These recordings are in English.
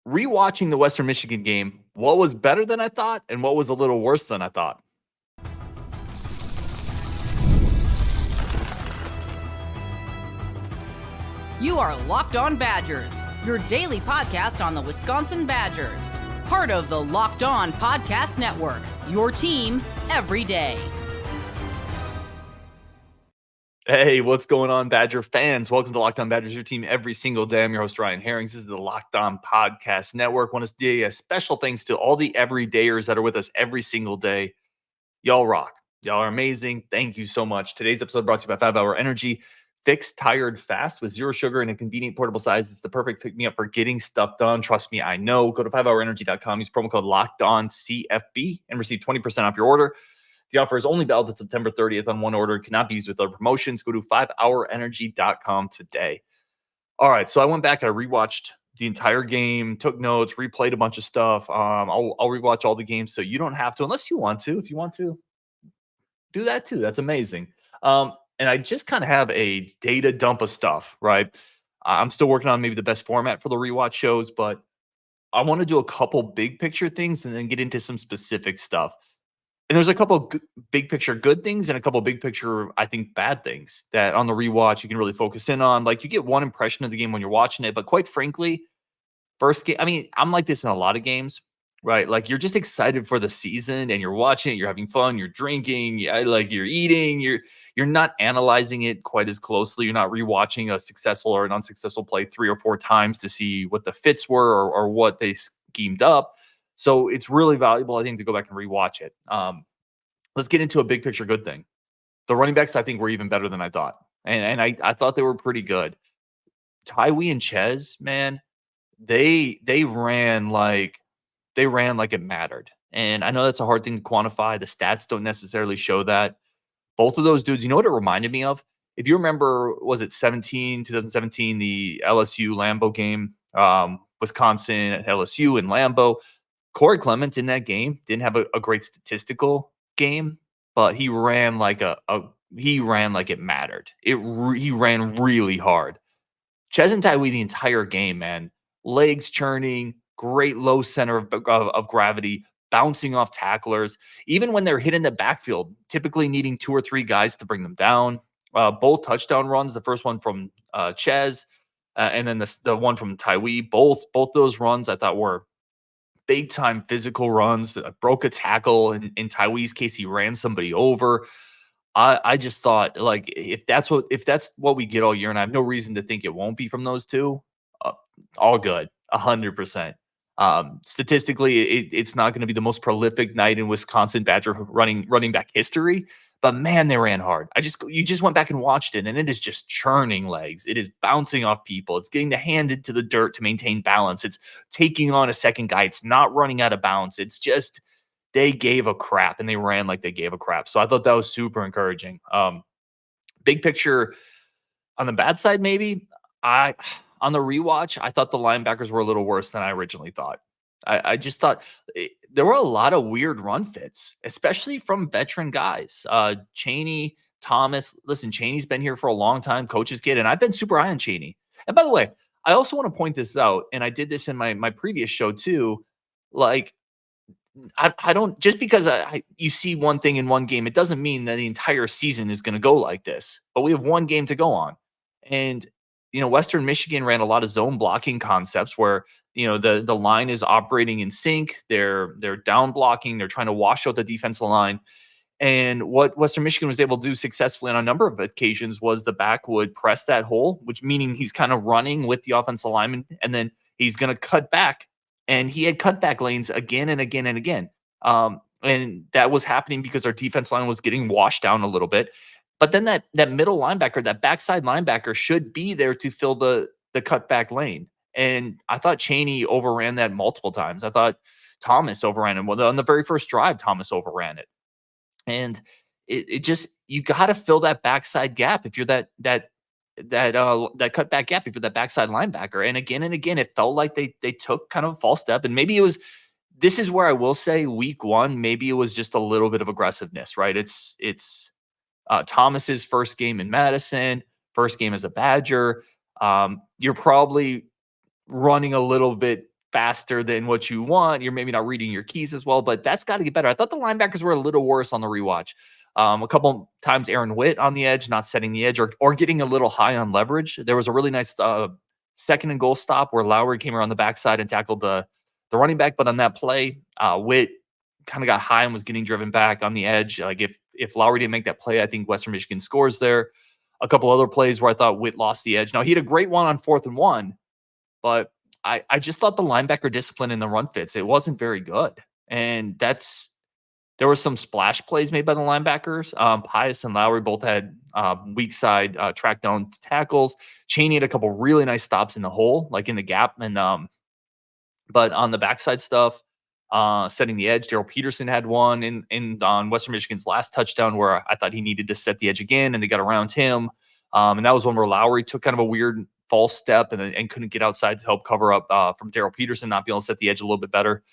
Rewatching the Western Michigan game, what was better than I thought and what was a little worse than I thought? You are Locked On Badgers, your daily podcast on the Wisconsin Badgers. Part of the Locked On Podcast Network, your team every day. Hey, what's going on, Badger fans? Welcome to Locked On Badgers, your team every single day. I'm your host, Ryan Harings. This is the Locked On Podcast Network. Want to say a special thanks to all the everydayers that are with us every single day. Y'all rock. Y'all are amazing. Thank you so much. Today's episode brought to you by 5 Hour Energy. Fixed, tired, fast with zero sugar and a convenient portable size. It's the perfect pick-me-up for getting stuff done. Trust me, I know. Go to 5hourenergy.com. Use promo code LOCKEDONCFB and receive 20% off your order. The offer is only valid until September 30th on one order. It cannot be used with other promotions. Go to 5hourenergy.com today. All right, so I went back. I rewatched the entire game, took notes, replayed a bunch of stuff. I'll rewatch all the games so you don't have to, unless you want to. If you want to, do that too. That's amazing. And I just kind of have a data dump of stuff, right? I'm still working on maybe the best format for the rewatch shows, but I want to do a couple big picture things and then get into some specific stuff. And there's a couple big picture good things and a couple big picture, I think, bad things that on the rewatch you can really focus in on. Like you get one impression of the game when you're watching it, but quite frankly, first game, I mean, I'm like this in a lot of games, right? Like you're just excited for the season and you're watching it, you're having fun, you're drinking, like you're eating, you're not analyzing it quite as closely. You're not rewatching a successful or an unsuccessful play 3 or 4 times to see what the fits were or what they schemed up. So it's really valuable, I think, to go back and rewatch it. Let's get into a big picture good thing. The running backs, I think, were even better than I thought. And I thought they were pretty good. Tawee and Chez, man, they ran like it mattered. And I know that's a hard thing to quantify. The stats don't necessarily show that. Both of those dudes, you know what it reminded me of? If you remember, was it 2017, the LSU Lambeau game, Wisconsin at LSU and Lambeau. Corey Clement in that game didn't have a great statistical game, but he ran like he ran like it mattered. He ran really hard. Chez and Tawee the entire game, man, legs churning, great low center of gravity, bouncing off tacklers. Even when they're hit in the backfield, typically needing 2 or 3 guys to bring them down. Both touchdown runs, the first one from Chez, and then the one from Tawee. Both those runs I thought were big time physical runs. Broke a tackle. In Tawee's case, he ran somebody over. I just thought, like, if that's what we get all year, and I have no reason to think it won't be from those two, all good, 100%. Statistically, it's not going to be the most prolific night in Wisconsin Badger running back history, but man, they ran hard. You just went back and watched it, and it is just churning legs. It is bouncing off people. It's getting the hand into the dirt to maintain balance. It's taking on a second guy. It's not running out of bounds. It's just they gave a crap, and they ran like they gave a crap. So I thought that was super encouraging. Big picture on the bad side, maybe on the rewatch, I thought the linebackers were a little worse than I originally thought. I just thought there were a lot of weird run fits, especially from veteran guys. Chaney, Thomas. Listen, Chaney's been here for a long time, coach's kid, and I've been super high on Chaney. And by the way, I also want to point this out, and I did this in my previous show too. Like, I don't, just because you see one thing in one game, it doesn't mean that the entire season is going to go like this. But we have one game to go on, and Western Michigan ran a lot of zone blocking concepts where the line is operating in sync. They're down blocking. They're trying to wash out the defensive line. And what Western Michigan was able to do successfully on a number of occasions was the back would press that hole, which meaning he's kind of running with the offensive lineman, and then he's going to cut back. And he had cutback lanes again and again and again. And that was happening because our defense line was getting washed down a little bit. But then that middle linebacker, that backside linebacker should be there to fill the cutback lane. And I thought Chaney overran that multiple times. I thought Thomas overran it. Well, on the very first drive, Thomas overran it. And it just, you got to fill that backside gap if you're that cutback gap, if you're that backside linebacker. And again, it felt like they took kind of a false step. And maybe this is where I will say week 1, maybe it was just a little bit of aggressiveness, right? It's Thomas's first game in Madison, first game as a Badger. You're probably running a little bit faster than what you want. You're maybe not reading your keys as well, but that's got to get better. I thought the linebackers were a little worse on the rewatch. A couple times Aaron Witt on the edge, not setting the edge or getting a little high on leverage. There was a really nice second and goal stop where Lowry came around the backside and tackled the running back. But on that play, Witt kind of got high and was getting driven back on the edge. Like if Lowry didn't make that play, I think Western Michigan scores there. A couple other plays where I thought Witt lost the edge. Now he had a great one on 4th and 1, but I just thought the linebacker discipline in the run fits, it wasn't very good. And there were some splash plays made by the linebackers. Pius and Lowry both had weak side track down tackles. Cheney had a couple really nice stops in the hole, like in the gap. And but on the backside stuff, setting the edge, Daryl Peterson had one in on Western Michigan's last touchdown where I thought he needed to set the edge again, and they got around him. And that was one where Lowry took kind of a weird false step and couldn't get outside to help cover up from Daryl Peterson not being able to set the edge a little bit better.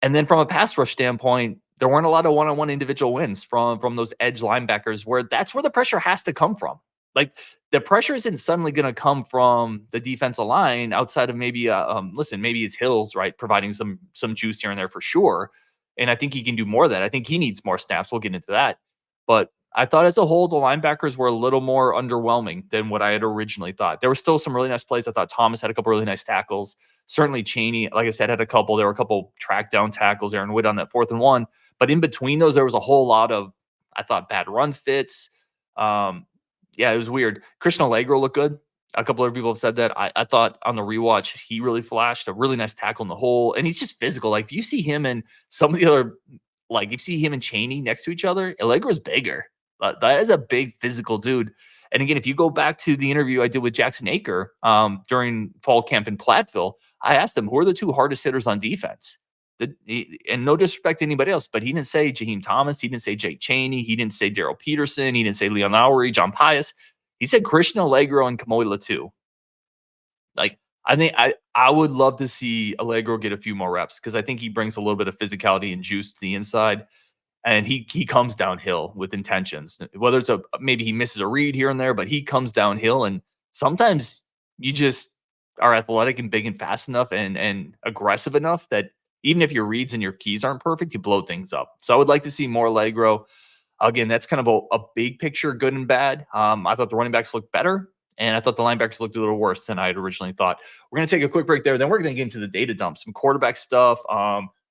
And then from a pass rush standpoint, there weren't a lot of one-on-one individual wins from those edge linebackers where that's where the pressure has to come from. Like the pressure isn't suddenly going to come from the defensive line outside of maybe, maybe it's Hills, right? Providing some juice here and there for sure. And I think he can do more of that. I think he needs more snaps. We'll get into that. But I thought as a whole, the linebackers were a little more underwhelming than what I had originally thought. There were still some really nice plays. I thought Thomas had a couple really nice tackles. Certainly Cheney, like I said, had a couple. There were a couple track down tackles. Aaron Wood on that 4th and 1. But in between those, there was a whole lot of, I thought, bad run fits. It was weird. Christian Allegro looked good. A couple other people have said that. I thought on the rewatch, he really flashed a really nice tackle in the hole. And he's just physical. Like, if you see him and some of the other, like, if you see him and Cheney next to each other, Allegro's bigger. That is a big physical dude. And again, if you go back to the interview I did with Jackson Aker during fall camp in Platteville, I asked him, who are the two hardest hitters on defense? And no disrespect to anybody else, but he didn't say Jaheim Thomas. He didn't say Jake Cheney. He didn't say Daryl Peterson. He didn't say Leon Lowry, John Pius. He said Christian Allegro and Kamoy Latu. Like, I think I would love to see Allegro get a few more reps because I think he brings a little bit of physicality and juice to the inside. And he comes downhill with intentions. Whether it's maybe he misses a read here and there, but he comes downhill. And sometimes you just are athletic and big and fast enough and aggressive enough that even if your reads and your keys aren't perfect, you blow things up. So I would like to see more Allegro. Again, that's kind of a big picture, good and bad. I thought the running backs looked better, and I thought the linebackers looked a little worse than I had originally thought. We're going to take a quick break there. Then we're going to get into the data dump, some quarterback stuff,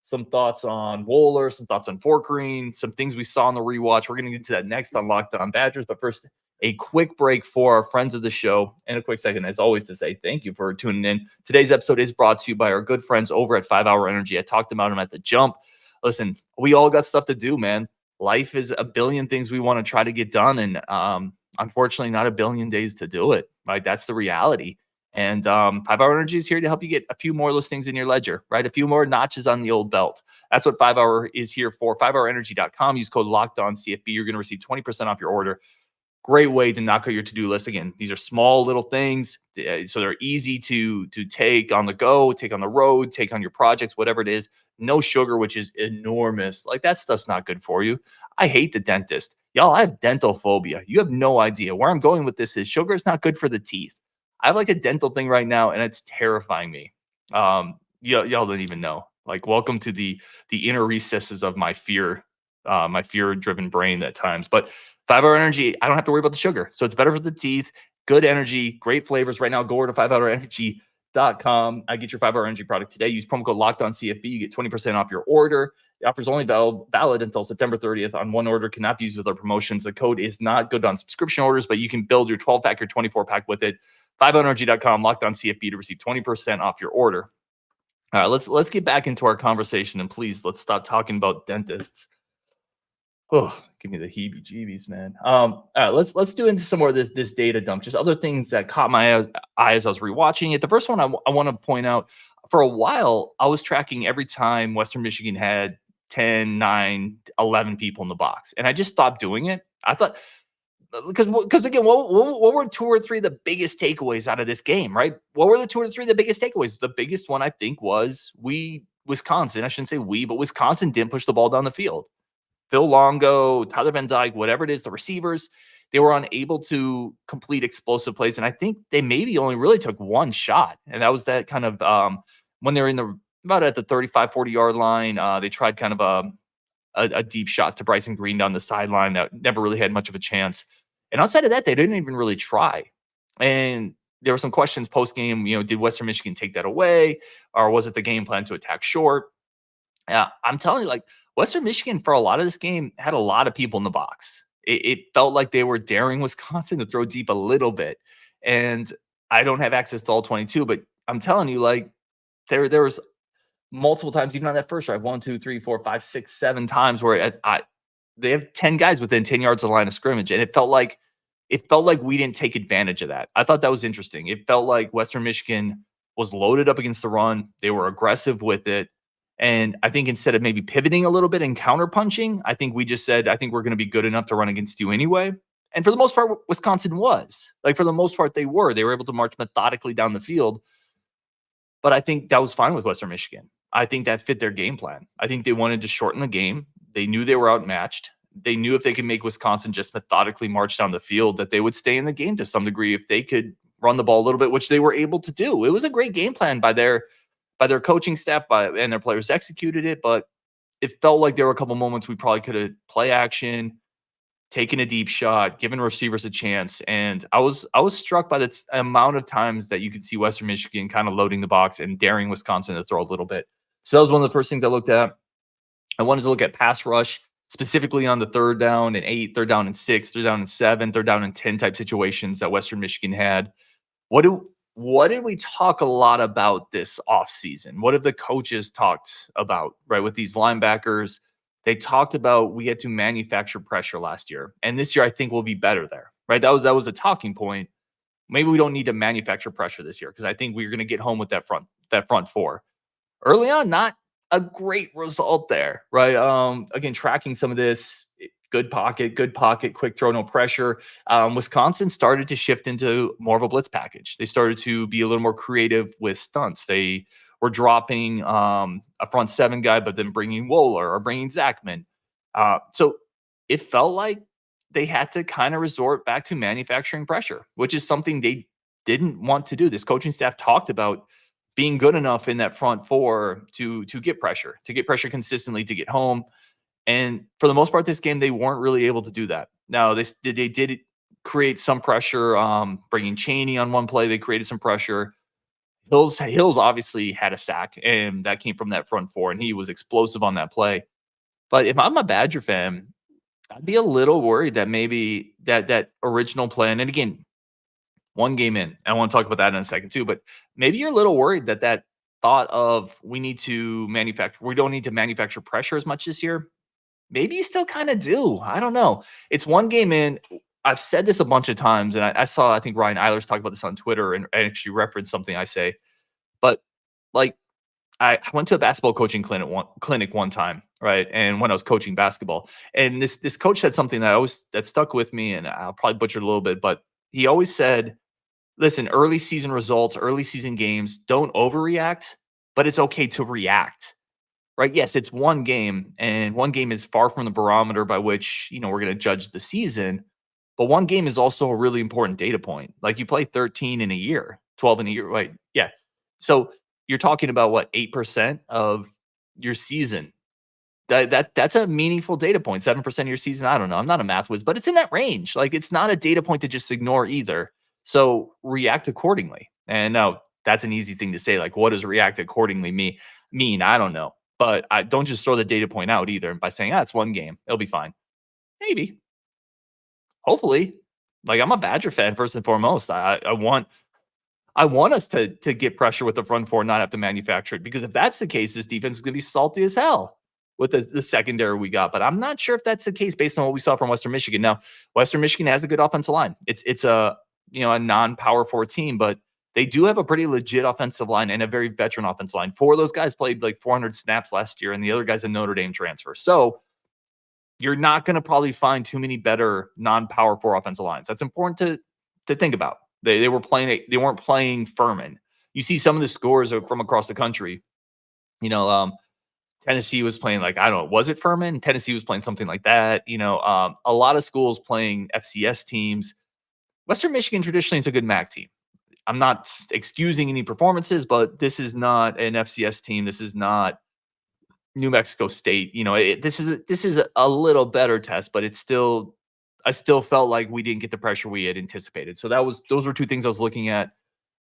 some thoughts on Wohler, some thoughts on Forkreen, some things we saw in the rewatch. We're going to get to that next on Locked On Badgers. But first, a quick break for our friends of the show. And a quick second, as always, to say thank you for tuning in. Today's episode is brought to you by our good friends over at 5 Hour Energy. I talked about them at the jump. Listen, we all got stuff to do, man. Life is a billion things we want to try to get done. And unfortunately, not a billion days to do it. Right? That's the reality. And 5 Hour Energy is here to help you get a few more listings in your ledger, right? A few more notches on the old belt. That's what 5 Hour is here for. 5hourenergy.com. Use code LOCKEDONCFB. You're going to receive 20% off your order. Great way to knock out your to-do list. Again, these are small little things, so they're easy to take on the go, take on the road, take on your projects, whatever it is. No sugar, which is enormous. Like, that stuff's not good for you. I hate the dentist. Y'all, I have dental phobia. You have no idea. Where I'm going with this is sugar is not good for the teeth. I have like a dental thing right now, and it's terrifying me. Y'all don't even know. Like, welcome to the inner recesses of my fear-driven brain at times. But 5 Hour Energy, I don't have to worry about the sugar, so it's better for the teeth. Good energy, great flavors. Right now, go over to 5hourenergy.com. I get your 5 Hour Energy product today. Use promo code LOCKEDONCFB. You get 20% off your order. The offer is only valid until September 30th. On one order, cannot be used with our promotions. The code is not good on subscription orders, but you can build your 12-pack or 24-pack with it. 5hourenergy.com, LOCKEDONCFB to receive 20% off your order. All right, let's get back into our conversation, and please, let's stop talking about dentists. Oh, give me the heebie-jeebies, man. All right, let's do into some more of this data dump. Just other things that caught my eye as I was rewatching it. The first one I want to point out, for a while, I was tracking every time Western Michigan had 10, 9, 11 people in the box, and I just stopped doing it. I thought, because again, what were 2 or 3 of the biggest takeaways out of this game, right? What were the 2 or 3 of the biggest takeaways? The biggest one, I think, was Wisconsin. I shouldn't say but Wisconsin didn't push the ball down the field. Phil Longo, Tyler Van Dyke, whatever it is, the receivers, they were unable to complete explosive plays. And I think they maybe only really took one shot. And that was that kind of when they were in the about at the 35, 40-yard line, they tried kind of a deep shot to Bryson Green down the sideline that never really had much of a chance. And outside of that, they didn't even really try. And there were some questions post game. Did Western Michigan take that away, or was it the game plan to attack short? Yeah, I'm telling you, like Western Michigan for a lot of this game had a lot of people in the box. It felt like they were daring Wisconsin to throw deep a little bit. And I don't have access to all 22, but I'm telling you, like there was multiple times, even on that first drive, 1, 2, 3, 4, 5, 6, 7 times where they have 10 guys within 10 yards of the line of scrimmage, and it felt like we didn't take advantage of that. I thought that was interesting. It felt like Western Michigan was loaded up against the run. They were aggressive with it. And I think instead of maybe pivoting a little bit and counterpunching, I think we just said, I think we're going to be good enough to run against you anyway. And for the most part, Wisconsin was. Like, for the most part, they were. They were able to march methodically down the field. But I think that was fine with Western Michigan. I think that fit their game plan. I think they wanted to shorten the game. They knew they were outmatched. They knew if they could make Wisconsin just methodically march down the field, that they would stay in the game to some degree if they could run the ball a little bit, which they were able to do. It was a great game plan by their coaching staff, and their players executed it. But it felt like there were a couple moments we probably could have play action, taken a deep shot, given receivers a chance. And I was struck by the amount of times that you could see Western Michigan kind of loading the box and daring Wisconsin to throw a little bit. So that was one of the first things I looked at. I wanted to look at pass rush, specifically on the 3rd down and 8, 3rd down and 6, 3rd down and 7, 3rd down and 10 type situations that Western Michigan had. What did we talk a lot about this offseason? What have the coaches talked about, right, with these linebackers? They talked about we had to manufacture pressure last year. And this year, I think we'll be better there, right? That was a talking point. Maybe we don't need to manufacture pressure this year because I think we're going to get home with that front four. Early on, not a great result there, right? Again, tracking some of this, good pocket, quick throw, no pressure. Wisconsin started to shift into more of a blitz package. They started to be a little more creative with stunts. They were dropping a front 7 guy, but then bringing Wohler or bringing Zachman. So it felt like they had to kind of resort back to manufacturing pressure, which is something they didn't want to do. This coaching staff talked about being good enough in that front 4 to get pressure consistently, to get home. And for the most part, this game, they weren't really able to do that. Now, they did create some pressure, bringing Cheney on one play. They created some pressure. Hills obviously had a sack, and that came from that front 4, and he was explosive on that play. But if I'm a Badger fan, I'd be a little worried that maybe that original plan, and again, one game in, I want to talk about that in a second too, but maybe you're a little worried that thought of we don't need to manufacture pressure as much this year. Maybe you still kind of do. I don't know. It's one game in. I've said this a bunch of times, and I think Ryan Eilers talk about this on Twitter and actually reference something I say. But like, I went to a basketball coaching clinic one time, right? And when I was coaching basketball, and this coach said something that stuck with me, and I'll probably butcher it a little bit, but he always said, "Listen, early season results, early season games, don't overreact, but it's okay to react." Right? Yes, it's one game, and one game is far from the barometer by which, we're going to judge the season. But one game is also a really important data point. Like, you play 13 in a year, 12 in a year, right? Yeah. So you're talking about what, 8% of your season. That's a meaningful data point. 7% of your season. I don't know. I'm not a math whiz, but it's in that range. Like, it's not a data point to just ignore either. So react accordingly. And now that's an easy thing to say. Like, what does react accordingly mean? I don't know. But I don't just throw the data point out either by saying, it's one game. It'll be fine. Maybe. Hopefully. Like, I'm a Badger fan first and foremost. I want us to get pressure with the front 4 and not have to manufacture it. Because if that's the case, this defense is going to be salty as hell with the secondary we got. But I'm not sure if that's the case based on what we saw from Western Michigan. Now, Western Michigan has a good offensive line. It's a non-power 4 team, but they do have a pretty legit offensive line and a very veteran offensive line. 4 of those guys played like 400 snaps last year, and the other guy's a Notre Dame transfer. So you're not going to probably find too many better non-power 4 offensive lines. That's important to think about. They weren't playing Furman. You see some of the scores from across the country. Tennessee was playing, like, I don't know, was it Furman? Tennessee was playing something like that. A lot of schools playing FCS teams. Western Michigan traditionally is a good MAC team. I'm not excusing any performances, but this is not an FCS team. This is not New Mexico State. This is a little better test, but it's still I still felt like we didn't get the pressure we had anticipated. So those were two things I was looking at.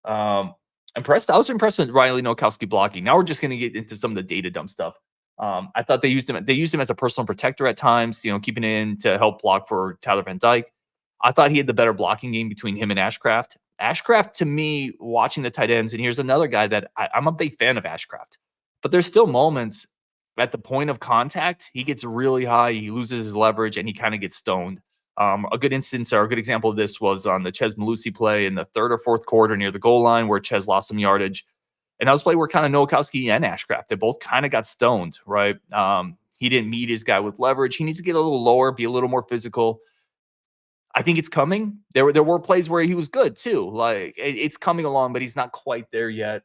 Um, I was impressed with Riley Nokowski blocking. Now we're just going to get into some of the data dump stuff. I thought they used him. They used him as a personal protector at times. Keeping it in to help block for Tyler Van Dyke. I thought he had the better blocking game between him and Ashcraft. Ashcraft, to me, watching the tight ends, and here's another guy that I'm a big fan of Ashcraft, but there's still moments at the point of contact, he gets really high, he loses his leverage, and he kind of gets stoned. A good instance or a good example of this was on the Chez Mellusi play in the third or fourth quarter near the goal line where Chez lost some yardage. And that was a play where kind of Nowakowski and Ashcraft, they both kind of got stoned, right? He didn't meet his guy with leverage. He needs to get a little lower, be a little more physical. I think it's coming. There were plays where he was good too. Like it's coming along, but he's not quite there yet.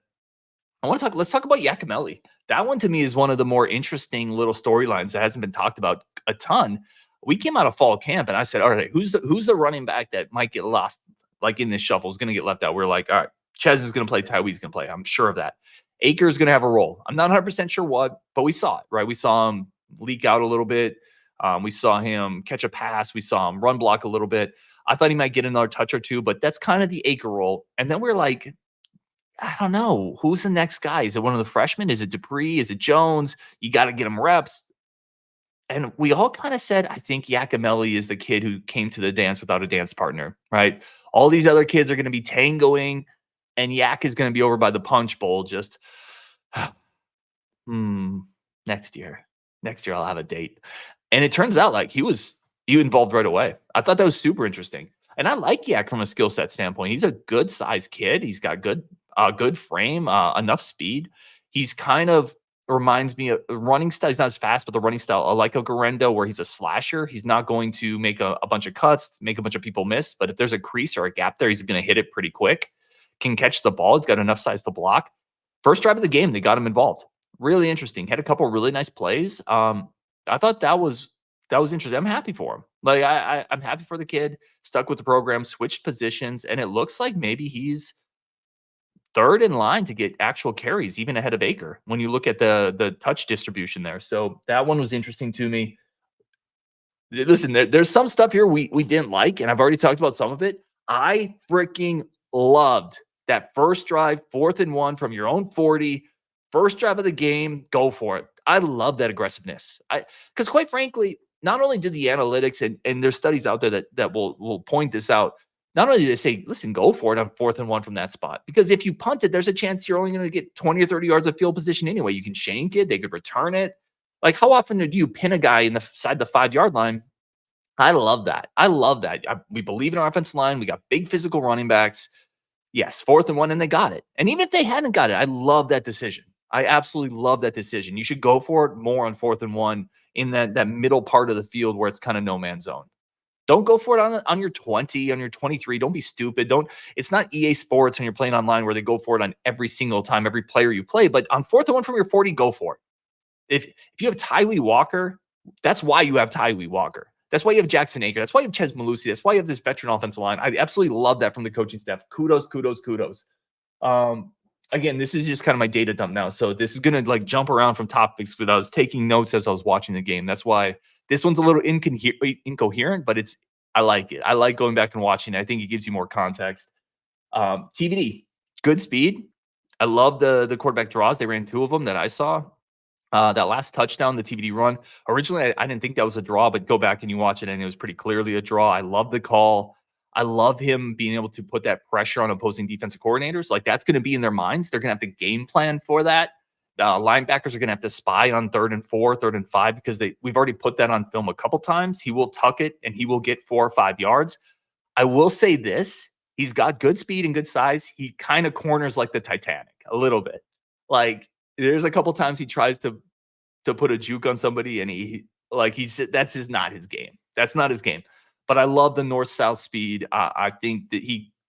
Let's talk about Yakimelli. That one to me is one of the more interesting little storylines that hasn't been talked about a ton. We came out of fall camp and I said, all right, who's the running back that might get lost like in this shuffle is going to get left out? We're like, all right, Chez is going to play, Tawee's going to play. I'm sure of that. Akers going to have a role. I'm not 100% sure what, but we saw it, right? We saw him leak out a little bit. We saw him catch a pass. We saw him run block a little bit. I thought he might get another touch or two, but that's kind of the Aker role. And then we're like, I don't know. Who's the next guy? Is it one of the freshmen? Is it Dupree? Is it Jones? You got to get him reps. And we all kind of said, I think Yakimelli is the kid who came to the dance without a dance partner, right? All these other kids are going to be tangoing, and Yak is going to be over by the punch bowl. Just, next year. Next year I'll have a date. And it turns out like he involved right away. I thought that was super interesting. And I like Yak from a skill set standpoint. He's a good sized kid. He's got good frame, enough speed. He's kind of reminds me of running style. He's not as fast, but the running style, I like a Garendo where he's a slasher. He's not going to make a bunch of cuts, make a bunch of people miss. But if there's a crease or a gap there, he's going to hit it pretty quick. Can catch the ball. He's got enough size to block. First drive of the game, they got him involved. Really interesting. Had a couple of really nice plays. I thought that was interesting. I'm happy for him. Like I'm happy for the kid. Stuck with the program, switched positions, and it looks like maybe he's third in line to get actual carries, even ahead of Aker. When you look at the touch distribution there, so that one was interesting to me. Listen, there's some stuff here we didn't like, and I've already talked about some of it. I freaking loved that first drive, 4th and 1 from your own 40. First drive of the game, go for it. I love that aggressiveness. Because quite frankly, not only do the analytics and there's studies out there that will point this out, not only do they say, listen, go for it on 4th and 1 from that spot. Because if you punt it, there's a chance you're only going to get 20 or 30 yards of field position anyway. You can shank it. They could return it. Like, how often do you pin a guy inside the 5-yard line? I love that. We believe in our offensive line. We got big physical running backs. Yes, 4th and 1, and they got it. And even if they hadn't got it, I love that decision. I absolutely love that decision. You should go for it more on 4th and 1 in that middle part of the field where it's kind of no man's zone. Don't go for it on your 20, on your 23. Don't be stupid. It's not EA Sports when you're playing online where they go for it on every single time, every player you play. But on 4th and 1 from your 40, go for it. If you have Tawee Walker, that's why you have Tawee Walker. That's why you have Jackson Aker. That's why you have Chez Mellusi. That's why you have this veteran offensive line. I absolutely love that from the coaching staff. Kudos. Again, this is just kind of my data dump now. So this is going to like jump around from topics, but I was taking notes as I was watching the game. That's why this one's a little incoherent, but I like it. I like going back and watching it. I think it gives you more context. TVD, good speed. I love the quarterback draws. They ran 2 of them that I saw. That last touchdown, the TVD run. Originally, I didn't think that was a draw, but go back and you watch it, and it was pretty clearly a draw. I love the call. I love him being able to put that pressure on opposing defensive coordinators. Like, that's going to be in their minds. They're going to have to game plan for that. Linebackers are going to have to spy on 3rd and 4, 3rd and 5, because we've already put that on film a couple times. He will tuck it, and he will get 4 or 5 yards. I will say this. He's got good speed and good size. He kind of corners like the Titanic a little bit. Like, there's a couple times he tries to put a juke on somebody, and that's just not his game. That's not his game. But I love the north-south speed. I think that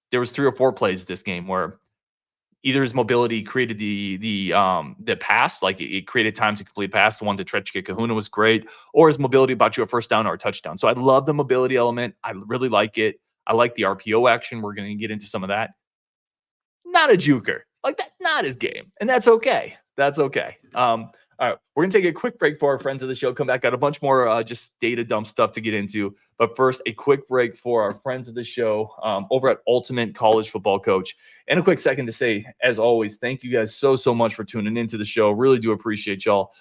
there was 3 or 4 plays this game where either his mobility created the pass, like it created time to complete pass. The one to Trechka Kahuna was great, or his mobility brought you a first down or a touchdown. So I love the mobility element. I really like it. I like the RPO action. We're going to get into some of that. not a juker. Like that's not his game. And that's okay. That's okay. All right, we're gonna take a quick break for our friends of the show. Come back, got a bunch more just data dump stuff to get into. But first, a quick break for our friends of the show over at Ultimate College Football Coach. And a quick second to say, as always, thank you guys so much for tuning into the show. Really do appreciate y'all.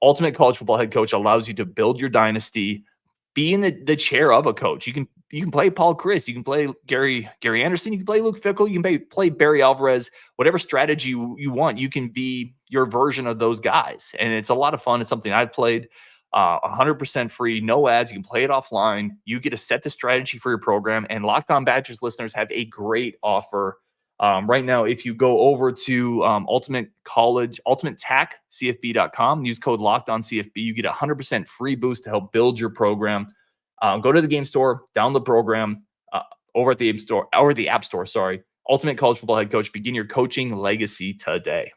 Ultimate College Football Head Coach allows you to build your dynasty, be in the chair of a coach. You can play Paul Chris, you can play Gary Anderson, you can play Luke Fickell, you can play Barry Alvarez, whatever strategy you want. You can be your version of those guys, and it's a lot of fun. It's something I've played 100% free, no ads. You can play it offline. You get to set the strategy for your program, and Locked On Badgers listeners have a great offer right now. If you go over to ultimatetackcfb.com, use code LOCKEDONCFB, you get a 100% free boost to help build your program. Go to the game store, download the program over at the App Store. Sorry, Ultimate College Football Head Coach. Begin your coaching legacy today.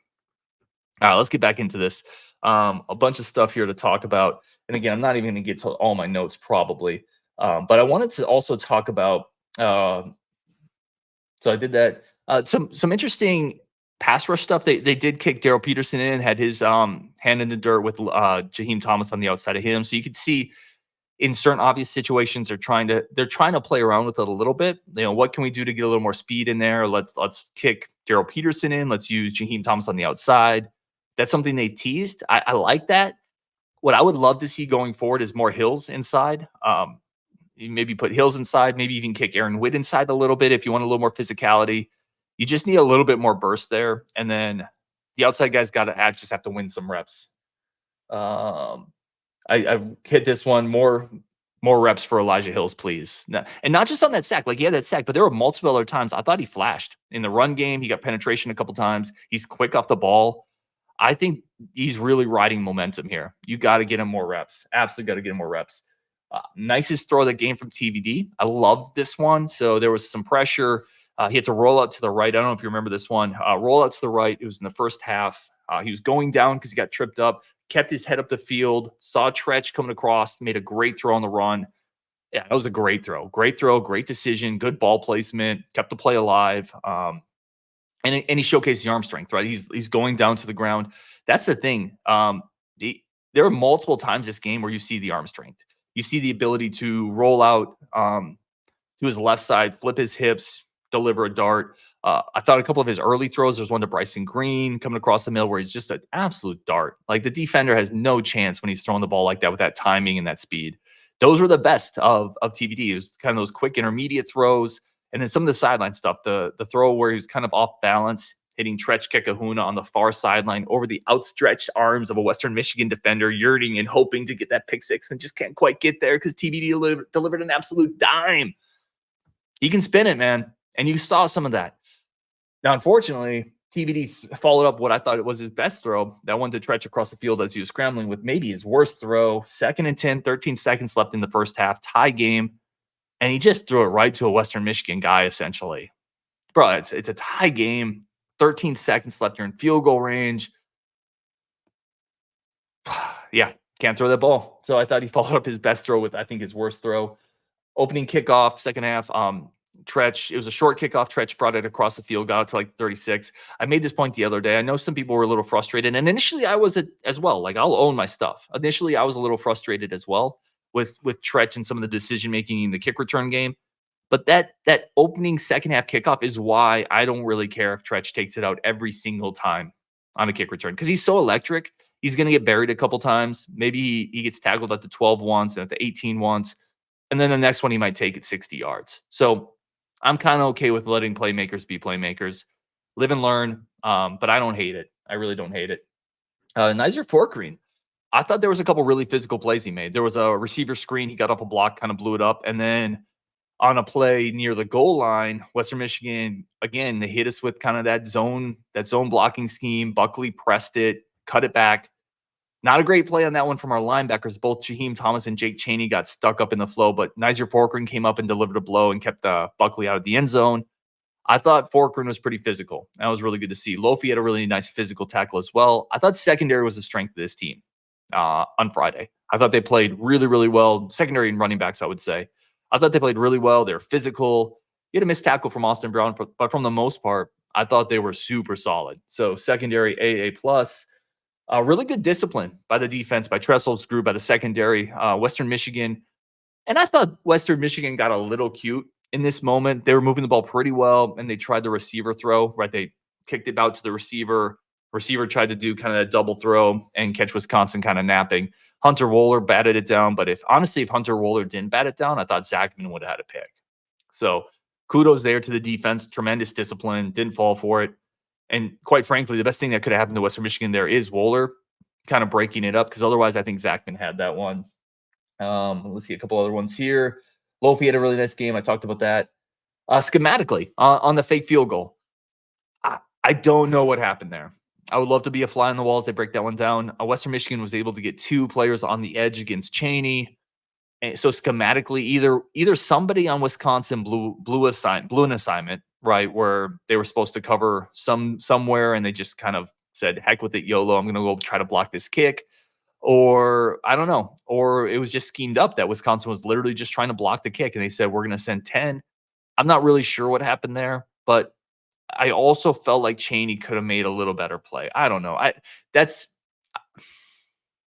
All right, let's get back into this. A bunch of stuff here to talk about, and again, I'm not even going to get to all my notes probably, but I wanted to also talk about. So I did that. Some interesting pass rush stuff. They did kick Daryl Peterson in, had his hand in the dirt with Jaheim Thomas on the outside of him, so you could see. In certain obvious situations, they're trying to play around with it a little bit. You know, what can we do to get a little more speed in there? Let's kick Daryl Peterson in. Let's use Jaheim Thomas on the outside. That's something they teased. I like that. What I would love to see going forward is more Hills inside. You maybe put Hills inside. Maybe even kick Aaron Witt inside a little bit if you want a little more physicality. You just need a little bit more burst there, and then the outside guys just have to win some reps. I hit this one more reps for Elijah Hills, please. And not just on that sack. Like, he had that sack, but there were multiple other times I thought he flashed. In the run game, he got penetration a couple times. He's quick off the ball. I think he's really riding momentum here. You got to get him more reps. Absolutely got to get him more reps. Nicest throw of the game from TVD. I loved this one. So there was some pressure. He had to roll out to the right. I don't know if you remember this one. Roll out to the right. It was in the first half. He was going down because he got tripped up. Kept his head up the field, saw Tretch coming across, made a great throw on the run. Yeah, that was a great throw. Great throw, great decision, good ball placement, kept the play alive. And he showcased the arm strength, right? He's going down to the ground. That's the thing. There are multiple times this game where you see the arm strength. You see the ability to roll out to his left side, flip his hips, deliver a dart. I thought a couple of his early throws, there's one to Bryson Green coming across the middle where he's just an absolute dart. Like, the defender has no chance when he's throwing the ball like that with that timing and that speed. Those were the best of TVD. It was kind of those quick intermediate throws. And then some of the sideline stuff, the throw where he was kind of off balance, hitting Tretch Kekahuna on the far sideline over the outstretched arms of a Western Michigan defender, yearning and hoping to get that pick six and just can't quite get there because TVD delivered an absolute dime. He can spin it, man. And you saw some of that. Now, unfortunately, TVD followed up what I thought it was his best throw. That one to Tretch across the field as he was scrambling with maybe his worst throw. 2nd and 10, 13 seconds left in the first half, tie game. And he just threw it right to a Western Michigan guy, essentially. Bro, it's a tie game. 13 seconds left. You're in field goal range. Yeah, can't throw that ball. So I thought he followed up his best throw with, I think, his worst throw. Opening kickoff, second half. Tretch, it was a short kickoff. Tretch brought it across the field, got it to like 36. I made this point the other day. I know some people were a little frustrated, and initially I was as well. Like, I'll own my stuff. Initially, I was a little frustrated as well with Tretch and some of the decision making in the kick return game. But that opening second half kickoff is why I don't really care if Tretch takes it out every single time on a kick return, because he's so electric. He's going to get buried a couple times. Maybe he gets tackled at the 12 once and at the 18 once, and then the next one he might take it 60 yards. So I'm kind of okay with letting playmakers be playmakers. Live and learn, but I don't hate it. I really don't hate it. Nizer Forkreen. I thought there was a couple really physical plays he made. There was a receiver screen. He got off a block, kind of blew it up. And then on a play near the goal line, Western Michigan, again, they hit us with kind of that zone blocking scheme. Buckley pressed it, cut it back. Not a great play on that one from our linebackers. Both Jaheim Thomas and Jake Chaney got stuck up in the flow, but Nizer Forkreen came up and delivered a blow and kept Buckley out of the end zone. I thought Forkreen was pretty physical. That was really good to see. Lofi had a really nice physical tackle as well. I thought secondary was the strength of this team on Friday. I thought they played really, really well. Secondary and running backs, I would say. I thought they played really well. They're physical. You had a missed tackle from Austin Brown, but from the most part, I thought they were super solid. So secondary AA plus. Really good discipline by the defense, by Tressel's group, by the secondary. Western Michigan, and I thought Western Michigan got a little cute in this moment. They were moving the ball pretty well, and they tried the receiver throw, right? They kicked it out to the receiver. Receiver tried to do kind of a double throw and catch Wisconsin kind of napping. Hunter Wohler batted it down, but if Hunter Wohler didn't bat it down, I thought Zachman would have had a pick. So kudos there to the defense. Tremendous discipline. Didn't fall for it. And quite frankly, the best thing that could have happened to Western Michigan there is Wohler kind of breaking it up, because otherwise I think Zachman had that one. Let's see a couple other ones here. Lofi had a really nice game. I talked about that. Schematically, on the fake field goal, I don't know what happened there. I would love to be a fly on the wall as they break that one down. Western Michigan was able to get two players on the edge against Cheney. And so schematically, either somebody on Wisconsin blew an assignment, right, where they were supposed to cover somewhere, and they just kind of said, "Heck with it, YOLO! I'm going to go try to block this kick." Or I don't know, or it was just schemed up that Wisconsin was literally just trying to block the kick, and they said, "We're going to send 10." I'm not really sure what happened there, but I also felt like Cheney could have made a little better play. I don't know. That's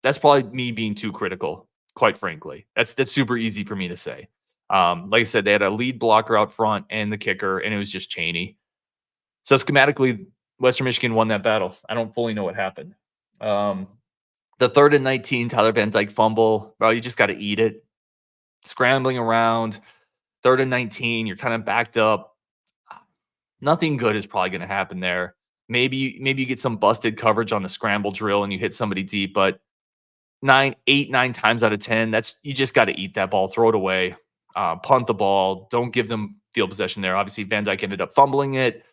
that's probably me being too critical, quite frankly. That's super easy for me to say. Like I said, they had a lead blocker out front and the kicker, and it was just Cheney. So schematically, Western Michigan won that battle. I don't fully know what happened. The 3rd and 19, Tyler Van Dyke fumble, bro. You just got to eat it. Scrambling around, 3rd and 19, you're kind of backed up. Nothing good is probably going to happen there. Maybe you get some busted coverage on the scramble drill and you hit somebody deep, but 9 times out of 10, that's you just got to eat that ball, throw it away, punt the ball. Don't give them field possession there. Obviously, Van Dyke ended up fumbling it.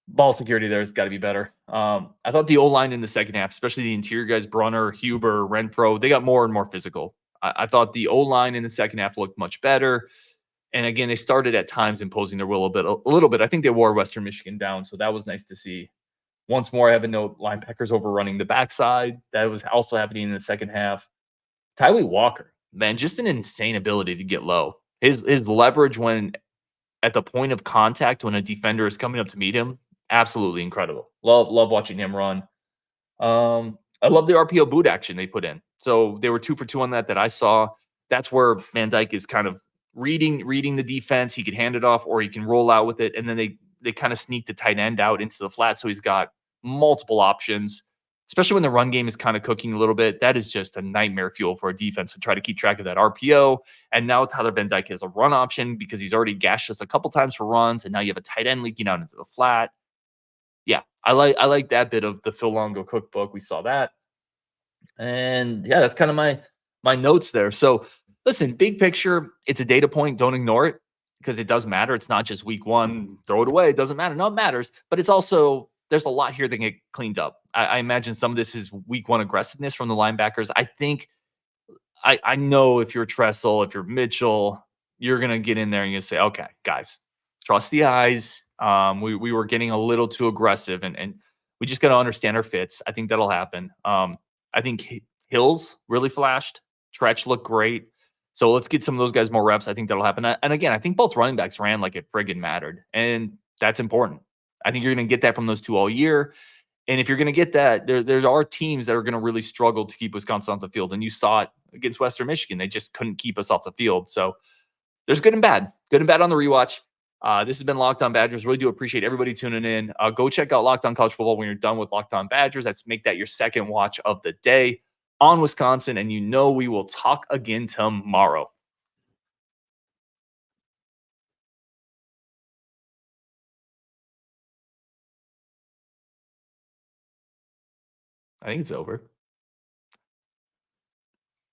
Ball security there has got to be better. I thought the O-line in the second half, especially the interior guys, Brunner, Huber, Renfro, they got more and more physical. I thought the O-line in the second half looked much better. And again, they started at times imposing their will a little bit. I think they wore Western Michigan down, so that was nice to see. Once more, I have a note: linebackers overrunning the backside. That was also happening in the second half. Tawee Walker, man, just an insane ability to get low. His leverage when at the point of contact when a defender is coming up to meet him, absolutely incredible. Love watching him run. I love the RPO boot action they put in. So they were 2 for 2 on that I saw. That's where Van Dyke is kind of reading the defense. He could hand it off or he can roll out with it, and then they kind of sneak the tight end out into the flat, so he's got multiple options. Especially when the run game is kind of cooking a little bit, that is just a nightmare fuel for a defense to try to keep track of that RPO. And now Tyler Van Dyke has a run option because he's already gashed us a couple times for runs, and now you have a tight end leaking out into the flat. Yeah, I like that bit of the Phil Longo cookbook. We saw that. And yeah, that's kind of my notes there. So listen, big picture, it's a data point. Don't ignore it because it does matter. It's not just week one, throw it away. It doesn't matter. No, it matters. But it's also there's a lot here that can get cleaned up. I imagine some of this is week one aggressiveness from the linebackers. I think I know if you're Tressel, if you're Mitchell, you're gonna get in there and you say, okay, guys, trust the eyes. We were getting a little too aggressive, and we just got to understand our fits. I think that'll happen. I think Hills really flashed. Tretch looked great. So let's get some of those guys more reps. I think that'll happen. And again, I think both running backs ran like it friggin' mattered, and that's important. I think you're going to get that from those two all year. And if you're going to get that, there are teams that are going to really struggle to keep Wisconsin off the field. And you saw it against Western Michigan. They just couldn't keep us off the field. So there's good and bad. Good and bad on the rewatch. This has been Locked On Badgers. Really do appreciate everybody tuning in. Go check out Locked On College Football when you're done with Locked On Badgers. Let's make that your second watch of the day on Wisconsin. And we will talk again tomorrow. I think it's over.